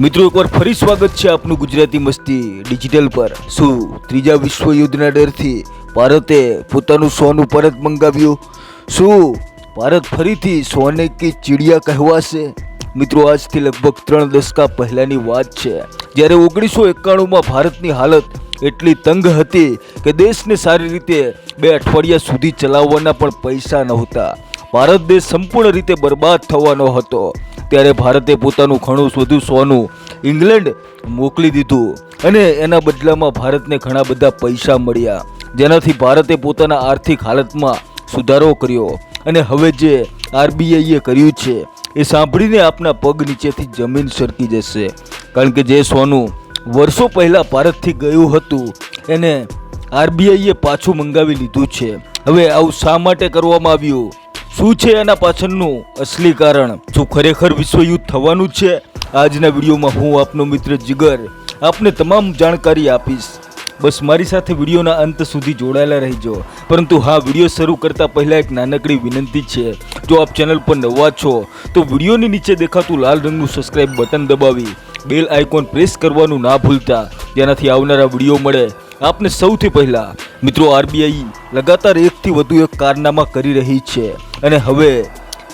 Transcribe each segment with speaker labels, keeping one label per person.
Speaker 1: મિત્રો એકવાર ફરી સ્વાગત છે આપનું ગુજરાતી મસ્તી ડિજિટલ પર। શું ત્રીજા વિશ્વયુદ્ધના ડરથી ભારતે પોતાનું સોનું પરત મંગાવ્યું? શું ભારત ફરીથી સોને કી ચીડિયા કહેવાશે? મિત્રો આજથી લગભગ 3 દશકા પહેલાની વાત છે, જ્યારે 1991માં ભારતની હાલત એટલી તંગ હતી કે દેશને સારી રીતે 2 અઠવાડિયા સુધી ચલાવવાના પણ પૈસા નહોતા। ભારત દેશ સંપૂર્ણ રીતે બરબાદ થવાનો હતો। ત્યારે ભારતે પોતાનું ઘણું બધું સોનું ઇંગ્લેન્ડ મોકલી દીધું અને એના બદલામાં ભારતને ઘણા બધા પૈસા મળ્યા, જેનાથી ભારતે પોતાના આર્થિક હાલતમાં સુધારો કર્યો। અને હવે જે આરબીઆઈએ કર્યું છે એ સાંભળીને આપના પગ નીચેથી જમીન સરકી જશે, કારણ કે જે સોનું વર્ષો પહેલાં ભારતથી ગયું હતું એને આરબીઆઈએ પાછું મંગાવી લીધું છે। હવે આવું શા માટે કરવામાં આવ્યું? શું છે એના પાછળનું અસલી કારણ? શું ખરેખર વિશ્વયુદ્ધ થવાનું છે? આજના વિડીયોમાં હું આપનો મિત્ર જીગર આપને તમામ જાણકારી આપીશ। બસ મારી સાથે વિડીયોના અંત સુધી જોડાયેલા રહેજો। પરંતુ હા, વિડીયો શરૂ કરતા પહેલાં એક નાનકડી વિનંતી છે, જો આપ ચેનલ પર નવા છો તો વિડીયોની નીચે દેખાતું લાલ રંગનું સબસ્ક્રાઇબ બટન દબાવી બેલ આઇકોન પ્રેસ કરવાનું ના ભૂલતા, જેનાથી આવનારા વિડીયો મળે આપને સૌથી પહેલા। મિત્રો આરબીઆઈ લગાતાર એકથી વધુ એક કારનામા કરી રહી છે અને હવે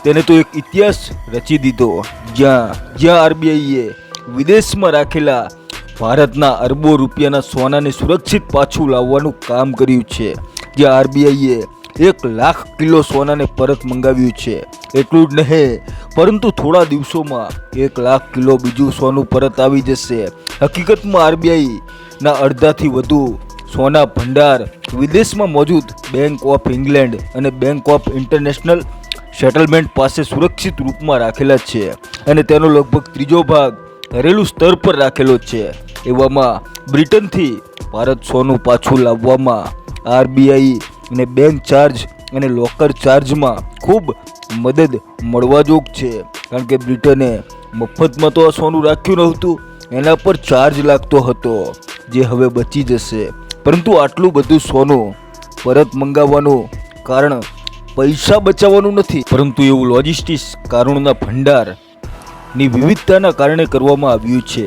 Speaker 1: તેને તો એક ઇતિહાસ રચી દીધો, જ્યાં આરબીઆઈએ વિદેશમાં રાખેલા ભારતના અરબો રૂપિયાના સોનાને સુરક્ષિત પાછું લાવવાનું કામ કર્યું છે। જ્યાં આરબીઆઈએ 1 લાખ કિલો સોનાને પરત મંગાવ્યું છે। એટલું જ નહીં, પરંતુ થોડા દિવસોમાં 1 લાખ કિલો બીજું સોનું પરત આવી જશે। હકીકતમાં આરબીઆઈના અડધાથી વધુ સોના ભંડાર વિદેશમાં મોજૂદ બેંક ઓફ ઇંગ્લેન્ડ અને બેંક ઓફ ઇન્ટરનેશનલ સેટલમેન્ટ પાસે સુરક્ષિત રૂપમાં રાખેલા છે અને તેનો લગભગ 3જો ભાગ ઘરેલું સ્તર પર રાખેલો છે। એવામાં બ્રિટનથી ભારત સોનું પાછું લાવવામાં આરબીઆઈ અને બેંક ચાર્જ અને લોકર ચાર્જમાં ખૂબ મદદ મળવાજોગ છે, કારણ કે બ્રિટને મફતમાં તો આ સોનું રાખ્યું નહોતું, એના પર ચાર્જ લાગતો હતો, જે હવે બચી જશે। પરંતુ આટલું બધું સોનું પરત મંગાવવાનું કારણ પૈસા બચાવવાનું નથી, પરંતુ એવું લોજિસ્ટિક્સ કારણોના ભંડારની વિવિધતાના કારણે કરવામાં આવ્યું છે।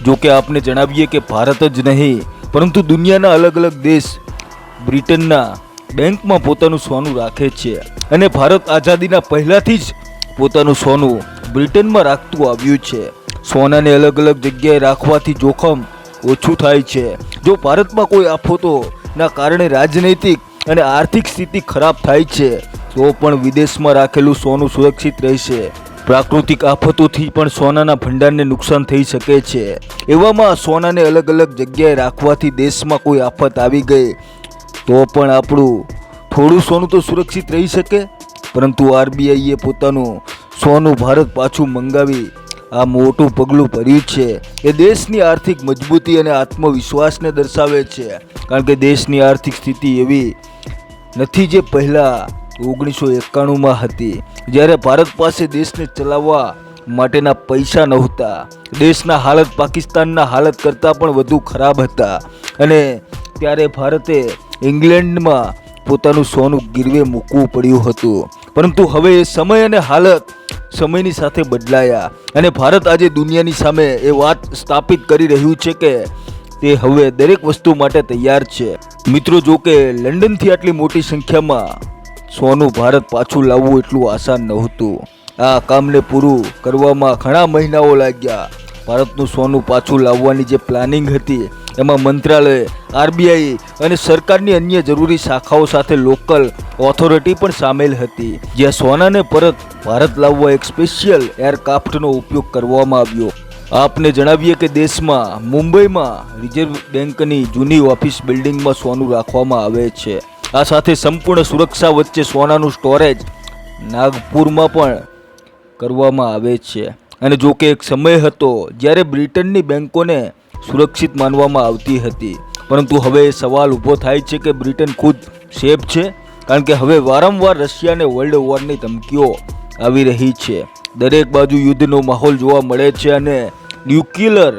Speaker 1: જો કે આપને જણાવીએ કે ભારત જ નહીં, પરંતુ દુનિયાના અલગ અલગ દેશ બ્રિટનના બેંકમાં પોતાનું સોનું રાખે છે અને ભારત આઝાદીના પહેલાથી જ પોતાનું સોનું બ્રિટનમાં રાખતું આવ્યું છે। સોનાને અલગ અલગ જગ્યાએ રાખવાથી જોખમ ઓછું થાય છે। જો ભારતમાં કોઈ આફતોના કારણે રાજનૈતિક અને આર્થિક સ્થિતિ ખરાબ થાય છે તો પણ વિદેશમાં રાખેલું સોનું સુરક્ષિત રહેશે। પ્રાકૃતિક આફતોથી પણ સોનાના ભંડારને નુકસાન થઈ શકે છે। એવામાં સોનાને અલગ અલગ જગ્યાએ રાખવાથી દેશમાં કોઈ આફત આવી ગઈ તો પણ આપણું થોડું સોનું તો સુરક્ષિત રહી શકે। પરંતુ આરબીઆઈએ પોતાનું સોનું ભારત પાછું મંગાવી આ મોટું પગલું ભર્યું છે। એ દેશની આર્થિક મજબૂતી અને આત્મવિશ્વાસને દર્શાવે છે, કારણ કે દેશની આર્થિક સ્થિતિ એવી નથી જે પહેલાં 1991માં હતી, જ્યારે ભારત પાસે દેશને ચલાવવા માટેના પૈસા નહોતા। દેશના હાલત પાકિસ્તાનના હાલત કરતાં પણ વધુ ખરાબ હતા અને ત્યારે ભારતે ઇંગ્લેન્ડમાં પોતાનું સોનું ગીરવે મૂકવું પડ્યું હતું। પરંતુ હવે એ સમય અને હાલત સમયની સાથે બદલાયા અને ભારત આજે દુનિયાની સામે એ વાત સ્થાપિત કરી રહ્યું છે કે તે હવે દરેક વસ્તુ માટે તૈયાર છે। મિત્રો, જો કે લંડનથી આટલી મોટી સંખ્યામાં સોનું ભારત પાછું લાવવું એટલું આસાન નહોતું। આ કામને પૂરું કરવામાં ઘણા મહિનાઓ લાગ્યા। ભારતનું સોનું પાછું લાવવાની જે પ્લાનિંગ હતી એમાં મંત્રાલય, આરબીઆઈ અને સરકારની અન્ય જરૂરી શાખાઓ સાથે લોકલ ઓથોરિટી પણ સામેલ હતી, જ્યાં સોનાને પરત ભારત લાવવા એક સ્પેશિયલ એરક્રાફ્ટનો ઉપયોગ કરવામાં આવ્યો। આપને જણાવીએ કે દેશમાં મુંબઈમાં રિઝર્વ બેંકની જૂની ઓફિસ બિલ્ડિંગમાં સોનું રાખવામાં આવે છે। આ સાથે સંપૂર્ણ સુરક્ષા વચ્ચે સોનાનું સ્ટોરેજ નાગપુરમાં પણ કરવામાં આવે છે। અને જો કે એક સમય હતો જ્યારે બ્રિટનની બેંકોને સુરક્ષિત માનવામાં આવતી હતી, પરંતુ હવે સવાલ ઊભો થાય છે કે બ્રિટન ખુદ સેફ છે, કારણ કે હવે વારંવાર રશિયાને વર્લ્ડ વોરની ધમકીઓ આવી રહી છે। દરેક બાજુ યુદ્ધનો માહોલ જોવા મળે છે અને ન્યુક્લિયર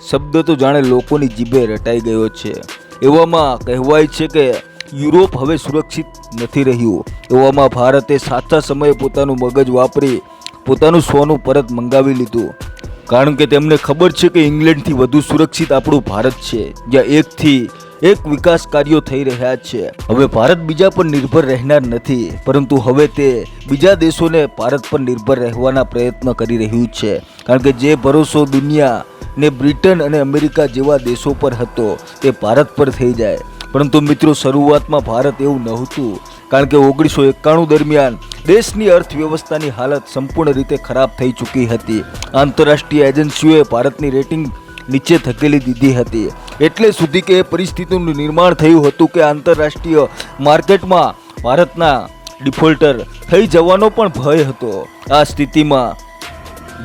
Speaker 1: શબ્દ તો જાણે લોકોની જીભે રટાઈ ગયો છે। એવામાં કહેવાય છે કે યુરોપ હવે સુરક્ષિત નથી રહ્યું। એવામાં ભારતે સાચા સમયે પોતાનું મગજ વાપરી પોતાનું સોનું પરત મંગાવી લીધું। કારણ કે તેમને ખબર છે કે ઇંગ્લેન્ડથી વધુ સુરક્ષિત આપણું ભારત છે, જ્યાં એકથી એક વિકાસ કાર્યો થઈ રહ્યા છે. હવે ભારત બીજા પર નિર્ભર રહેનાર નથી, પરંતુ હવે તે બીજા દેશોને ભારત પર નિર્ભર રહેવાના પ્રયત્ન કરી રહ્યું છે. કારણ કે જે ભરોસો દુનિયા ને બ્રિટન અને અમેરિકા જેવા દેશો પર હતો તે ભારત પર થઈ જાય. પરંતુ મિત્રો, શરૂઆતમાં ભારત એવું નહોતું, કારણ કે 1991 દરમિયાન દેશની અર્થવ્યવસ્થાની હાલત સંપૂર્ણ રીતે ખરાબ થઈ ચૂકી હતી. આંતરરાષ્ટ્રીય એજન્સીઓએ ભારતની રેટિંગ નીચે ધકેલી દીધી હતી, એટલે સુધી કે એ પરિસ્થિતિનું નિર્માણ થયું હતું કે આંતરરાષ્ટ્રીય માર્કેટમાં ભારતના ડિફોલ્ટર થઈ જવાનો પણ ભય હતો. આ સ્થિતિમાં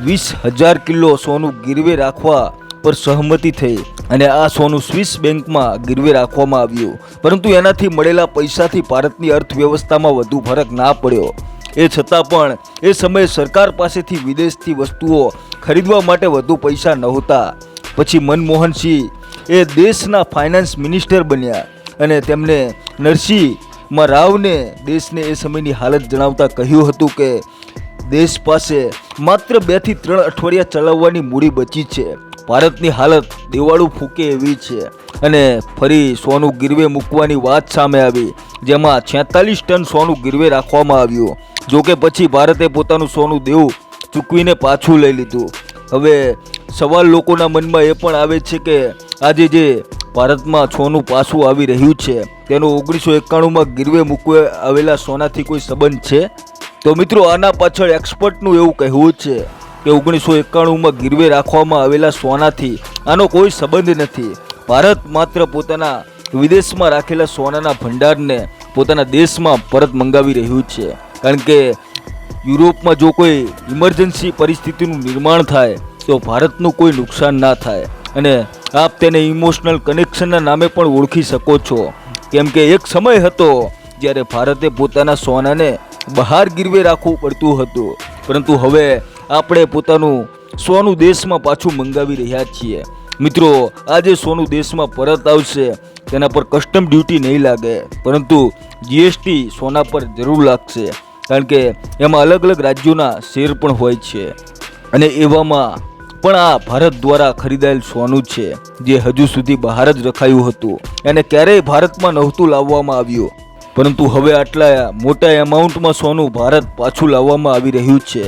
Speaker 1: 20,000 કિલો સોનું ગીરવે રાખવા પર સહમતિ થઈ અને આ સોનું સ્વિસ બેંકમાં ગીરવે રાખવામાં આવ્યું. પરંતુ એનાથી મળેલા પૈસાથી ભારતની અર્થવ્યવસ્થામાં વધુ ફરક ના પડ્યો. એ છતાં પણ એ સમયે સરકાર પાસેથી વિદેશથી વસ્તુઓ ખરીદવા માટે વધુ પૈસા નહોતા. પછી મનમોહનસિંહ એ દેશના ફાઇનાન્સ મિનિસ્ટર બન્યા અને તેમને નરસિંહ રાવને દેશને એ સમયની હાલત જણાવતા કહ્યું હતું કે દેશ પાસે માત્ર 2 થી 3 અઠવાડિયા ચલાવવાની મૂડી બચી છે. ભારતની હાલત દેવાળું ફૂકે એવી છે. અને ફરી સોનું ગીરવે મૂકવાની વાત સામે આવી, જેમાં 46 ટન સોનું ગીરવે રાખવામાં આવ્યું. જોકે પછી ભારતે પોતાનું સોનું દેવું ચૂકવીને પાછું લઈ લીધું. હવે સવાલ લોકોના મનમાં એ પણ આવે છે કે આજે જે ભારતમાં સોનું પાછું આવી રહ્યું છે તેનો 1991માં ગીરવે મૂકવા આવેલા સોનાથી કોઈ સંબંધ છે? તો મિત્રો, આના પાછળ એક્સપર્ટનું એવું કહેવું છે કે 1991માં ગીરવે રાખવામાં આવેલા સોનાથી આનો કોઈ સંબંધ નથી. ભારત માત્ર પોતાના વિદેશમાં રાખેલા સોનાના ભંડારને પોતાના દેશમાં પરત મંગાવી રહ્યું છે. કારણ કે યુરોપમાં જો કોઈ ઇમરજન્સી પરિસ્થિતિનું નિર્માણ થાય તો ભારતનું કોઈ નુકસાન ના થાય. અને આપ તેને ઇમોશનલ કનેક્શનના નામે પણ ઓળખી શકો છો. કેમ કે એક સમય હતો જ્યારે ભારતે પોતાના સોનાને બહાર ગીરવે રાખવું પડતું હતું, પરંતુ હવે આપણે પોતાનું સોનું દેશમાં પાછું મંગાવી રહ્યા છીએ. મિત્રો, આજે સોનું દેશમાં પરત આવશે, તેના પર કસ્ટમ ડ્યુટી નહીં લાગે, પરંતુ જીએસટી સોના પર જરૂર લાગશે. કારણ કે એમાં અલગ અલગ રાજ્યોના શેર પણ હોય છે. અને એવામાં પણ આ ભારત દ્વારા ખરીદાયેલ સોનું છે જે હજુ સુધી બહાર જ રખાયું હતું. એને ક્યારેય ભારતમાં નહોતું લાવવામાં આવ્યું, પરંતુ હવે આટલા મોટા એમાઉન્ટમાં સોનું ભારત પાછું લાવવામાં આવી રહ્યું છે.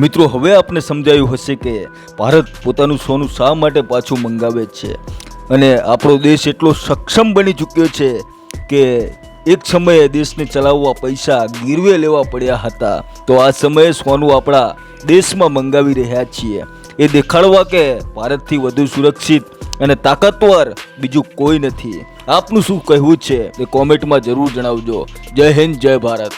Speaker 1: મિત્રો, હવે આપને સમજાયું હશે કે ભારત પોતાનું સોનું શા માટે પાછું મંગાવે છે. અને આપણો દેશ એટલો સક્ષમ બની ચૂક્યો છે કે એક સમયે દેશને ચલાવવા પૈસા ગીરવે લેવા પડ્યા હતા, તો આ સમયે સોનું આપણા દેશમાં મંગાવી રહ્યા છીએ. એ દેખાડવા કે ભારતથી વધુ સુરક્ષિત અને તાકાતવર બીજું કોઈ નથી. આપનું શું કહેવું છે તે કોમેન્ટમાં જરૂર જણાવજો. જય હિન્દ, જય ભારત.